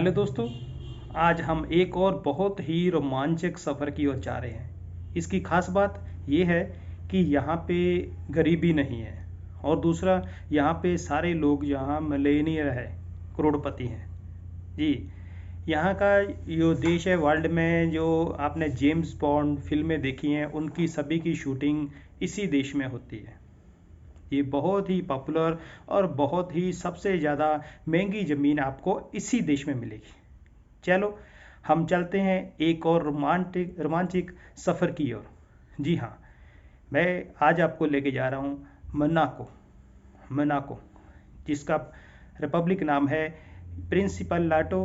Hello दोस्तों। आज हम एक और बहुत ही रोमांचक सफ़र की ओर जा रहे हैं। इसकी खास बात यह है कि यहाँ पे गरीबी नहीं है और दूसरा यहाँ पे सारे लोग यहाँ मिलेनियर है, करोड़पति हैं जी। यहाँ का जो देश है, वर्ल्ड में जो आपने जेम्स बॉन्ड फिल्में देखी हैं उनकी सभी की शूटिंग इसी देश में होती है। ये बहुत ही पॉपुलर और बहुत ही सबसे ज़्यादा महंगी ज़मीन आपको इसी देश में मिलेगी। चलो हम चलते हैं एक और रोमांटिक रोमांचक सफ़र की ओर। जी हाँ, मैं आज आपको लेके जा रहा हूँ मोनाको। मोनाको जिसका रिपब्लिक नाम है प्रिंसिपलाटो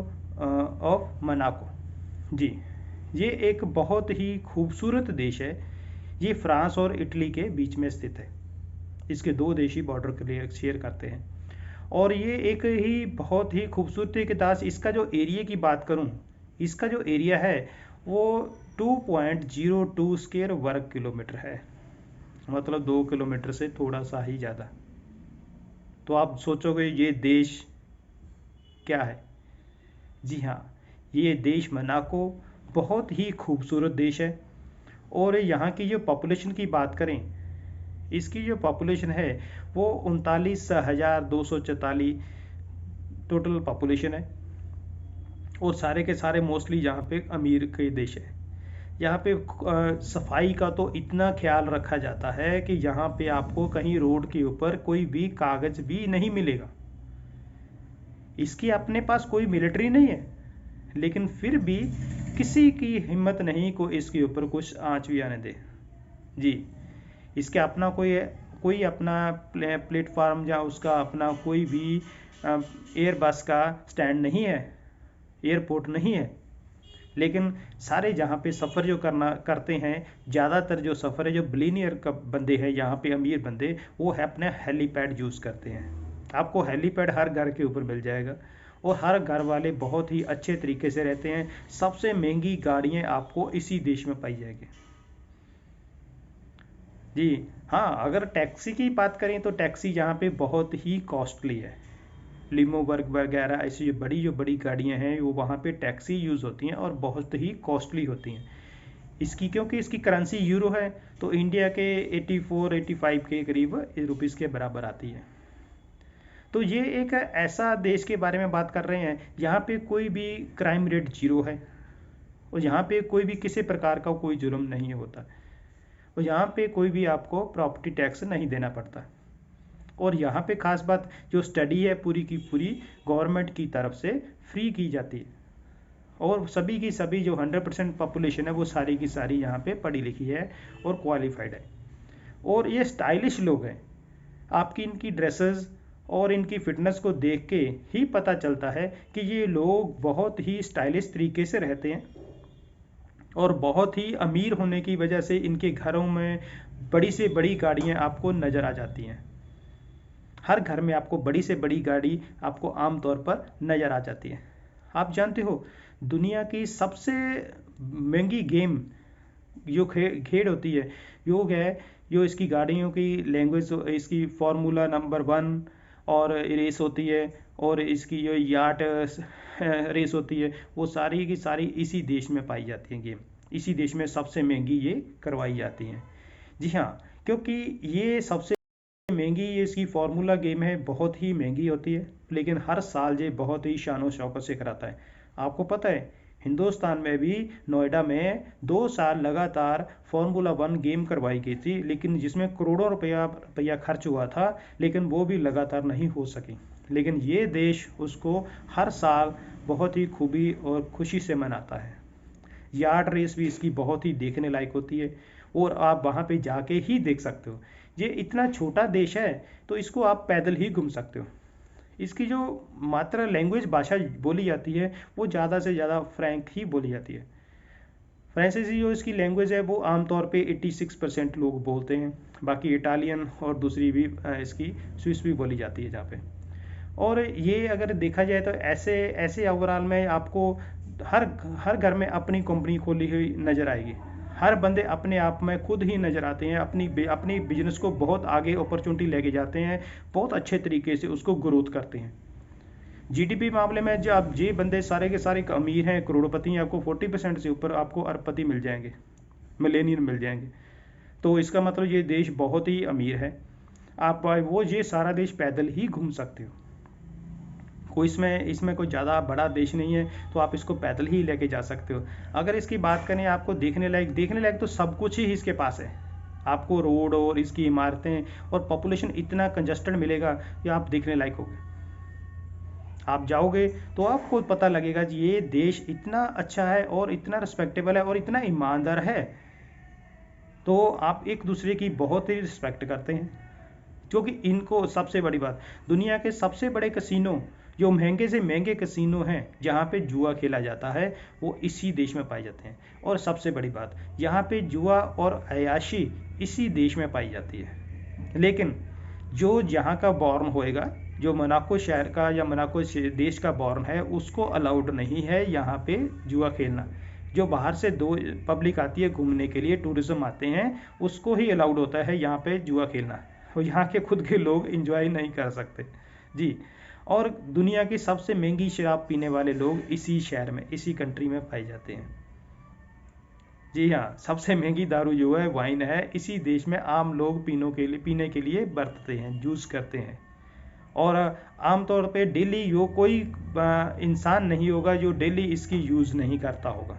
ऑफ मोनाको जी। ये एक बहुत ही खूबसूरत देश है। ये फ्रांस और इटली के बीच में स्थित है। इसके दो देशी बॉर्डर क्लियर शेयर करते हैं और ये एक ही बहुत ही खूबसूरती के दास। इसका जो एरिया की बात करूं, इसका जो एरिया है वो 2.02 स्क्वायर वर्ग किलोमीटर है, मतलब 2 किलोमीटर से थोड़ा सा ही ज़्यादा। तो आप सोचोगे ये देश क्या है? जी हाँ, ये देश मोनाको बहुत ही खूबसूरत देश है। और यहाँ की जो पॉपुलेशन की बात करें, इसकी जो पॉपुलेशन है वो 39,244 टोटल पॉपुलेशन है। और सारे के सारे मोस्टली यहाँ पे अमीर के देश है। यहाँ पे सफाई का तो इतना ख्याल रखा जाता है कि यहाँ पे आपको कहीं रोड के ऊपर कोई भी कागज भी नहीं मिलेगा। इसकी अपने पास कोई मिलिट्री नहीं है, लेकिन फिर भी किसी की हिम्मत नहीं को इसके ऊपर कुछ आंच भी आने दे जी। इसके अपना कोई अपना प्लेटफार्म या उसका अपना कोई भी एयर बस का स्टैंड नहीं है, एयरपोर्ट नहीं है। लेकिन सारे जहाँ पे सफ़र जो करते हैं, ज़्यादातर जो सफ़र है, जो बिलियनियर का बंदे हैं यहाँ पे, अमीर बंदे, वो है अपने हेलीपैड यूज़ करते हैं। आपको हेलीपैड हर घर के ऊपर मिल जाएगा और हर घर वाले बहुत ही अच्छे तरीके से रहते हैं। सबसे महंगी गाड़ियाँ आपको इसी देश में पाई जाएगी जी। हाँ, अगर टैक्सी की बात करें तो टैक्सी यहाँ पे बहुत ही कॉस्टली है। लिमो वर्ग वगैरह ऐसी जो बड़ी गाड़ियाँ हैं वो वहाँ पे टैक्सी यूज़ होती हैं और बहुत ही कॉस्टली होती हैं। इसकी क्योंकि इसकी करेंसी यूरो है, तो इंडिया के 84-85 के करीब रुपीज़ के बराबर आती है। तो ये एक ऐसा देश के बारे में बात कर रहे हैं यहाँ पे कोई भी क्राइम रेट जीरो है और यहाँ पे कोई भी किसी प्रकार का कोई जुर्म नहीं होता और यहाँ पे कोई भी आपको प्रॉपर्टी टैक्स नहीं देना पड़ता। और यहाँ पे खास बात, जो स्टडी है पूरी की पूरी गवर्नमेंट की तरफ से फ्री की जाती है और सभी की सभी जो 100% पॉपुलेशन है वो सारी की सारी यहाँ पे पढ़ी लिखी है और क्वालिफाइड है। और ये स्टाइलिश लोग हैं। आपकी इनकी ड्रेसेस और इनकी फिटनेस को देख के ही पता चलता है कि ये लोग बहुत ही स्टाइलिश तरीके से रहते हैं और बहुत ही अमीर होने की वजह से इनके घरों में बड़ी से बड़ी गाड़ियाँ आपको नज़र आ जाती हैं। हर घर में आपको बड़ी से बड़ी गाड़ी आपको आमतौर पर नज़र आ जाती है। आप जानते हो दुनिया की सबसे महंगी गेम जो खेल होती है, योग है। जो इसकी गाड़ियों की लैंग्वेज, इसकी फार्मूला नंबर 1 और रेस होती है और इसकी जो याट रेस होती है, वो सारी की सारी इसी देश में पाई जाती हैं। गेम इसी देश में सबसे महंगी ये करवाई जाती हैं। जी हाँ, क्योंकि ये सबसे महंगी ये इसकी फार्मूला गेम है, बहुत ही महंगी होती है, लेकिन हर साल ये बहुत ही शानो शौकत से कराता है। आपको पता है हिंदुस्तान में भी नोएडा में 2 साल लगातार फार्मूला 1 गेम करवाई गई थी, लेकिन जिसमें करोड़ों रुपया खर्च हुआ था, लेकिन वो भी लगातार नहीं हो सकी। लेकिन ये देश उसको हर साल बहुत ही खूबी और खुशी से मनाता है। यार्ड रेस भी इसकी बहुत ही देखने लायक होती है और आप वहाँ पे जाके ही देख सकते हो। ये इतना छोटा देश है तो इसको आप पैदल ही घूम सकते हो। इसकी जो मात्र लैंग्वेज भाषा बोली जाती है वो ज़्यादा से ज़्यादा फ्रैंक ही बोली जाती है। फ्रांसीसी जो इसकी लैंग्वेज है वो आमतौर पे 86% लोग बोलते हैं। बाकी इटालियन और दूसरी भी इसकी स्विस भी बोली जाती है जहाँ पे। और ये अगर देखा जाए तो ऐसे ऐसे ओवरऑल में आपको हर हर घर में अपनी कंपनी खोली हुई नज़र आएगी। हर बंदे अपने आप में खुद ही नज़र आते हैं, अपनी बिजनेस को बहुत आगे अपॉर्चुनिटी लेके जाते हैं, बहुत अच्छे तरीके से उसको ग्रोथ करते हैं जीडीपी मामले में जो आप ये बंदे सारे के सारे अमीर हैं, करोड़पति हैं, आपको 40% से ऊपर आपको अरबपति मिल जाएंगे, मिलेनियर मिल जाएंगे। तो इसका मतलब ये देश बहुत ही अमीर है। आप वो ये सारा देश पैदल ही घूम सकते हो। कोई इसमें कोई ज़्यादा बड़ा देश नहीं है, तो आप इसको पैदल ही लेके जा सकते हो। अगर इसकी बात करें आपको देखने लायक तो सब कुछ ही इसके पास है। आपको रोड और इसकी इमारतें और पॉपुलेशन इतना कंजस्टेड मिलेगा कि आप देखने लायक होगे। आप जाओगे तो आपको पता लगेगा कि ये देश इतना अच्छा है और इतना रिस्पेक्टेबल है और इतना ईमानदार है, तो आप एक दूसरे की बहुत ही रिस्पेक्ट करते हैं। क्योंकि इनको सबसे बड़ी बात, दुनिया के सबसे बड़े कसिनो, जो महंगे से महंगे कसिनो हैं जहाँ पे जुआ खेला जाता है, वो इसी देश में पाए जाते हैं। और सबसे बड़ी बात, यहाँ पे जुआ और अयाशी इसी देश में पाई जाती है। लेकिन जो यहाँ का बॉर्न होएगा, जो मोनाको शहर का या मोनाको देश का बॉर्न है, उसको अलाउड नहीं है यहाँ पे जुआ खेलना। जो बाहर से दो पब्लिक आती है घूमने के लिए, टूरिज्म आते हैं, उसको ही अलाउड होता है यहाँ पे जुआ खेलना। और यहाँ के खुद के लोग एंजॉय नहीं कर सकते जी। और दुनिया की सबसे महंगी शराब पीने वाले लोग इसी शहर में, इसी कंट्री में पाए जाते हैं। जी हाँ, सबसे महंगी दारू जो है, वाइन है, इसी देश में आम लोग पीने के लिए बरतते हैं, यूज़ करते हैं। और आमतौर पे डेली यो कोई इंसान नहीं होगा जो डेली इसकी यूज़ नहीं करता होगा,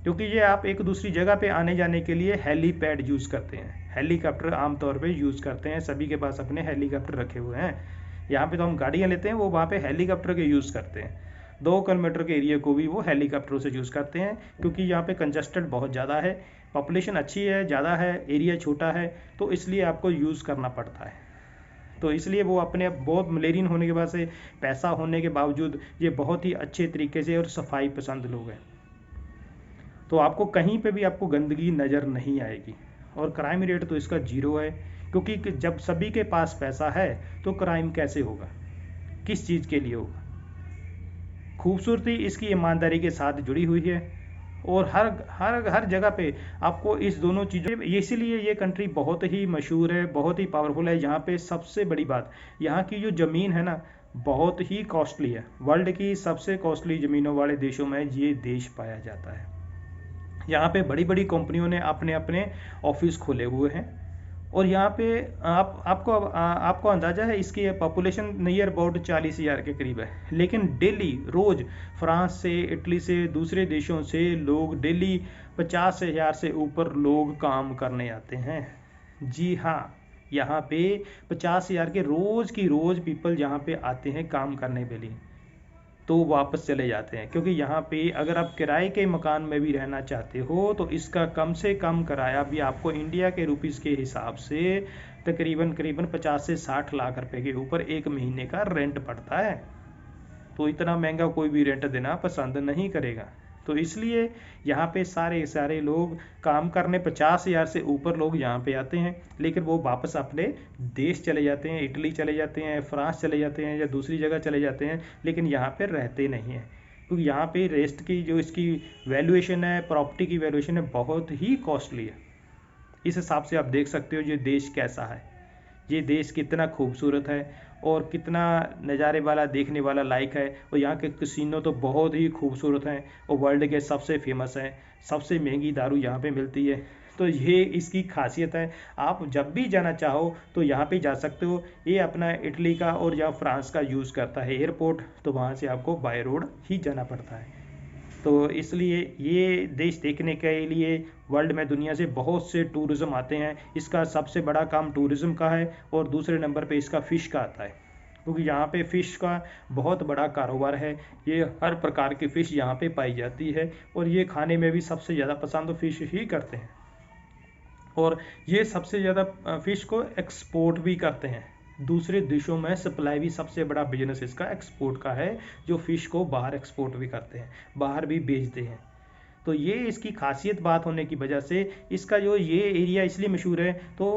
क्योंकि ये आप एक दूसरी जगह पे आने जाने के लिए हेलीपैड यूज़ करते हैं, हेलीकॉप्टर आमतौर पे यूज़ करते हैं। सभी के पास अपने हेलीकॉप्टर रखे हुए हैं। यहाँ पे तो हम गाड़ियाँ लेते हैं, वो वहाँ पे हेलीकॉप्टर के यूज़ करते हैं। 2 किलोमीटर के एरिया को भी वो हेलीकॉप्टरों से यूज़ करते हैं, क्योंकि यहाँ पे कंजस्टेड बहुत ज़्यादा है, पॉपुलेशन अच्छी है, ज़्यादा है, एरिया छोटा है, तो इसलिए आपको यूज़ करना पड़ता है। तो इसलिए वो अपने बहुत मलेरियन होने के बाद से, पैसा होने के बावजूद, ये बहुत ही अच्छे तरीके से और सफाई पसंद लोग हैं। तो आपको कहीं पे भी आपको गंदगी नज़र नहीं आएगी। और क्राइम रेट तो इसका 0 है, क्योंकि जब सभी के पास पैसा है तो क्राइम कैसे होगा, किस चीज़ के लिए होगा। खूबसूरती इसकी ईमानदारी के साथ जुड़ी हुई है, और हर जगह पे आपको इस दोनों चीज़ों, इसीलिए ये कंट्री बहुत ही मशहूर है, बहुत ही पावरफुल है। यहाँ पे सबसे बड़ी बात, यहाँ की जो ज़मीन है ना, बहुत ही कॉस्टली है। वर्ल्ड की सबसे कॉस्टली ज़मीनों वाले देशों में ये देश पाया जाता है। यहाँ पे बड़ी बड़ी कंपनियों ने अपने अपने ऑफिस खोले हुए हैं। और यहाँ पे आपको अंदाज़ा है, इसकी पॉपुलेशन नियर अबाउट 40,000 के करीब है। लेकिन डेली रोज़ फ्रांस से, इटली से, दूसरे देशों से लोग डेली 50,000 से ऊपर लोग काम करने आते हैं। जी हाँ, यहाँ पे 50,000 के रोज़ की रोज़ पीपल यहाँ पे आते हैं काम करने के लिए, तो वापस चले जाते हैं। क्योंकि यहाँ पे अगर आप किराए के मकान में भी रहना चाहते हो तो इसका कम से कम किराया भी आपको इंडिया के रुपीस के हिसाब से करीबन 50 से 60 लाख रुपए के ऊपर एक महीने का रेंट पड़ता है। तो इतना महंगा कोई भी रेंट देना पसंद नहीं करेगा। तो इसलिए यहाँ पे सारे लोग काम करने, 50,000 से ऊपर लोग यहाँ पे आते हैं, लेकिन वो वापस अपने देश चले जाते हैं, इटली चले जाते हैं, फ्रांस चले जाते हैं या दूसरी जगह चले जाते हैं, लेकिन यहाँ पे रहते नहीं हैं। क्योंकि यहाँ पे रेस्ट की जो इसकी वैल्यूएशन है, प्रॉपर्टी की वैल्यूएशन है, बहुत ही कॉस्टली है। इस हिसाब से आप देख सकते हो ये देश कैसा है, ये देश कितना खूबसूरत है और कितना नज़ारे वाला, देखने वाला लायक है। और यहाँ के कैसीनो तो बहुत ही खूबसूरत हैं और वर्ल्ड के सबसे फेमस हैं। सबसे महंगी दारू यहाँ पे मिलती है। तो ये इसकी खासियत है। आप जब भी जाना चाहो तो यहाँ पे जा सकते हो। ये अपना इटली का और या फ्रांस का यूज़ करता है एयरपोर्ट, तो वहाँ से आपको बाय रोड ही जाना पड़ता है। तो इसलिए ये देश देखने के लिए वर्ल्ड में दुनिया से बहुत से टूरिज़्म आते हैं। इसका सबसे बड़ा काम टूरिज़्म का है और दूसरे नंबर पे इसका फ़िश का आता है, क्योंकि यहाँ पे फ़िश का बहुत बड़ा कारोबार है। ये हर प्रकार की फ़िश यहाँ पे पाई जाती है और ये खाने में भी सबसे ज़्यादा पसंद फ़िश ही करते हैं। और ये सबसे ज़्यादा फ़िश को एक्सपोर्ट भी करते हैं दूसरे देशों में। सप्लाई भी सबसे बड़ा बिजनेस इसका एक्सपोर्ट का है, जो फ़िश को बाहर एक्सपोर्ट भी करते हैं, बाहर भी बेचते हैं। तो ये इसकी खासियत बात होने की वजह से इसका जो ये एरिया इसलिए मशहूर है। तो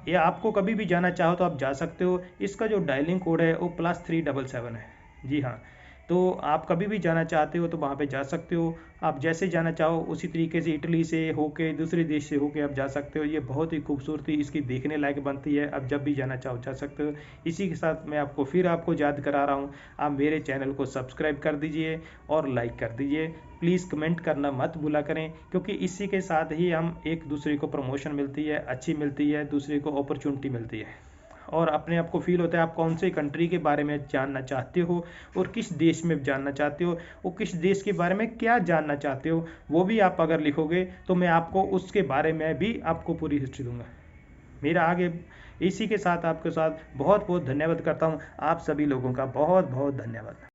ये आपको कभी भी जाना चाहो तो आप जा सकते हो। इसका जो डायलिंग कोड है वो +377 है। जी हाँ, तो आप कभी भी जाना चाहते हो तो वहाँ पे जा सकते हो। आप जैसे जाना चाहो उसी तरीके से इटली से होके दूसरे देश से होके आप जा सकते हो। ये बहुत ही खूबसूरती इसकी देखने लायक बनती है। आप जब भी जाना चाहो जा सकते हो। इसी के साथ मैं आपको याद करा रहा हूँ, आप मेरे चैनल को सब्सक्राइब कर दीजिए और लाइक कर दीजिए। प्लीज़ कमेंट करना मत भूला करें, क्योंकि इसी के साथ ही हम एक दूसरे को प्रमोशन मिलती है, अच्छी मिलती है, दूसरे को अपॉर्चुनिटी मिलती है और अपने आप को फील होता है आप कौन से कंट्री के बारे में जानना चाहते हो और किस देश में जानना चाहते हो और किस देश के बारे में क्या जानना चाहते हो, वो भी आप अगर लिखोगे तो मैं आपको उसके बारे में भी आपको पूरी हिस्ट्री दूंगा। मेरा आगे इसी के साथ आपके साथ बहुत बहुत धन्यवाद करता हूँ। आप सभी लोगों का बहुत बहुत धन्यवाद।